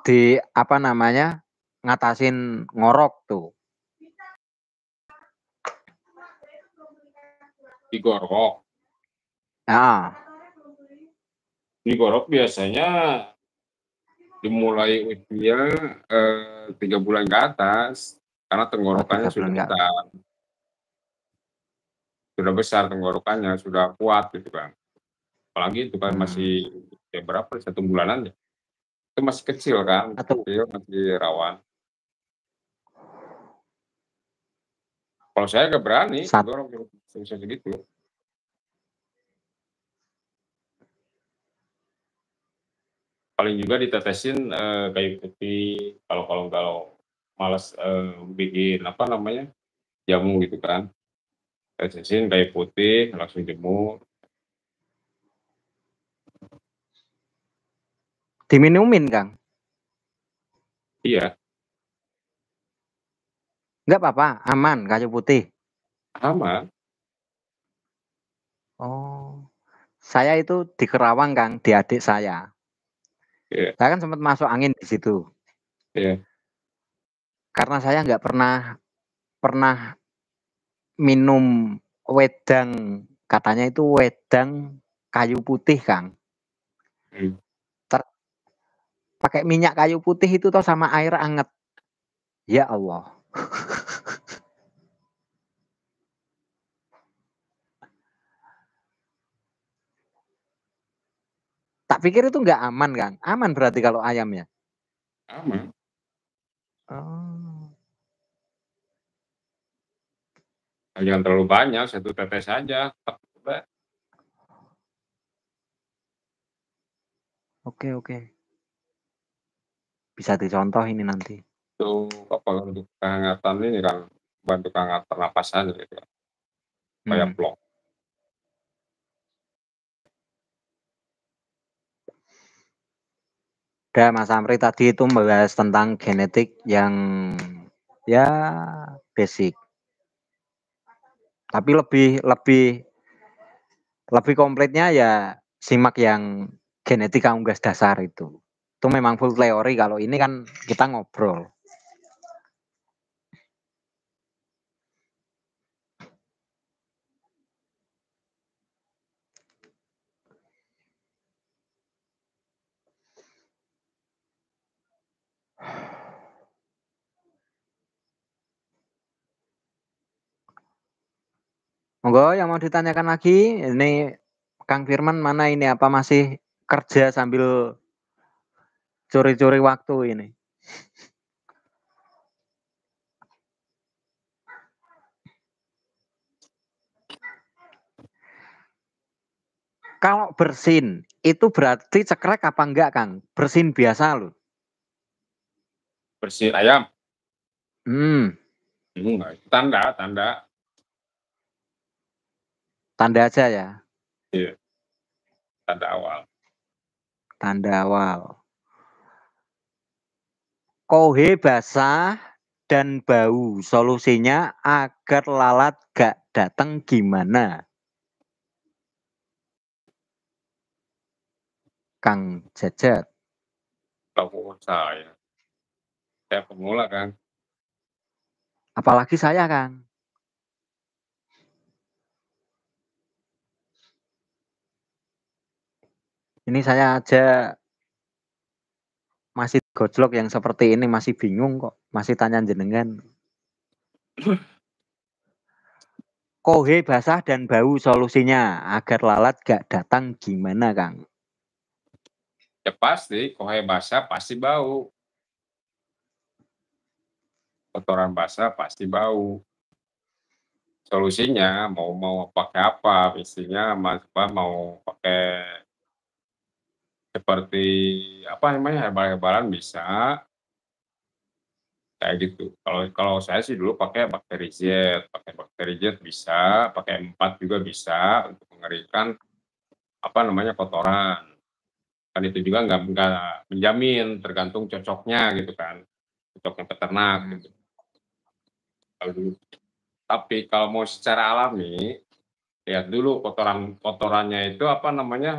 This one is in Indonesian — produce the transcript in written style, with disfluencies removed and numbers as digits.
di apa namanya ngatasin ngorok tuh. Digorok. Nah, Digorok biasanya dimulai usia 3 bulan ke atas karena tenggorokannya 3 bulan sudah enggak. besar. Sudah besar tenggorokannya, sudah kuat gitu kan. Apalagi itu kan masih ya berapa 1 bulanan ya. Itu masih kecil kan, kecil masih rawan. Kalau saya nggak berani ngegorok bisa segitu. Paling juga ditetesin kayu putih kalau malas bikin apa namanya jamu gitu kan, tetesin kayu putih langsung jemur. Diminumin, Kang? Iya. Enggak apa-apa, aman kayu putih? Aman. Oh, saya itu di Kerawang, Kang, di adik saya. Iya. Saya kan sempat masuk angin di situ. Iya. Karena saya nggak pernah minum wedang, katanya itu wedang kayu putih, Kang. Pakai minyak kayu putih itu toh sama air anget. Ya Allah. Tak pikir itu nggak aman, Kang. Aman berarti kalau ayamnya? Aman. Oh. Jangan terlalu banyak, 1 tetes saja. Udah. Oke. Bisa dicontoh ini nanti. Untuk apa, untuk kehangatan ini kan, bantu kehangatan pernapasan gitu kan. Kayak plong. Udah Mas Amri tadi itu membahas tentang genetik yang ya basic. Tapi lebih komplitnya ya simak yang genetika unggas dasar itu. Itu memang full teori, kalau ini kan kita ngobrol. Monggo yang mau ditanyakan lagi, ini Kang Firman mana ini, apa masih kerja sambil curi-curi waktu ini? Kalau bersin, itu berarti cekrek apa enggak, Kang? Bersin biasa loh. Bersihin ayam? Enggak, tanda. Tanda aja ya? Iya. Tanda awal. Tanda awal. Kohe basah dan bau, solusinya agar lalat gak datang gimana? Kang Jajat. Kalau saya pemula, Kang. Apalagi saya, Kang. Ini saya aja masih gojlok yang seperti ini, masih bingung kok, masih tanya jenengan. Kohe basah dan bau, solusinya agar lalat gak datang gimana, Kang? Ya pasti, kohe basah pasti bau. Kotoran basah pasti bau. Solusinya mau pakai apa, mestinya mau pakai seperti apa namanya, herbal-herbalan bisa. Kayak gitu. Kalau saya sih dulu pakai Bakteri Jet bisa, pakai 4 juga bisa untuk mengeringkan apa namanya, kotoran. Kan itu juga nggak menjamin, tergantung cocoknya gitu kan, cocoknya peternak gitu. Tapi kalau mau secara alami, lihat dulu kotorannya itu apa namanya,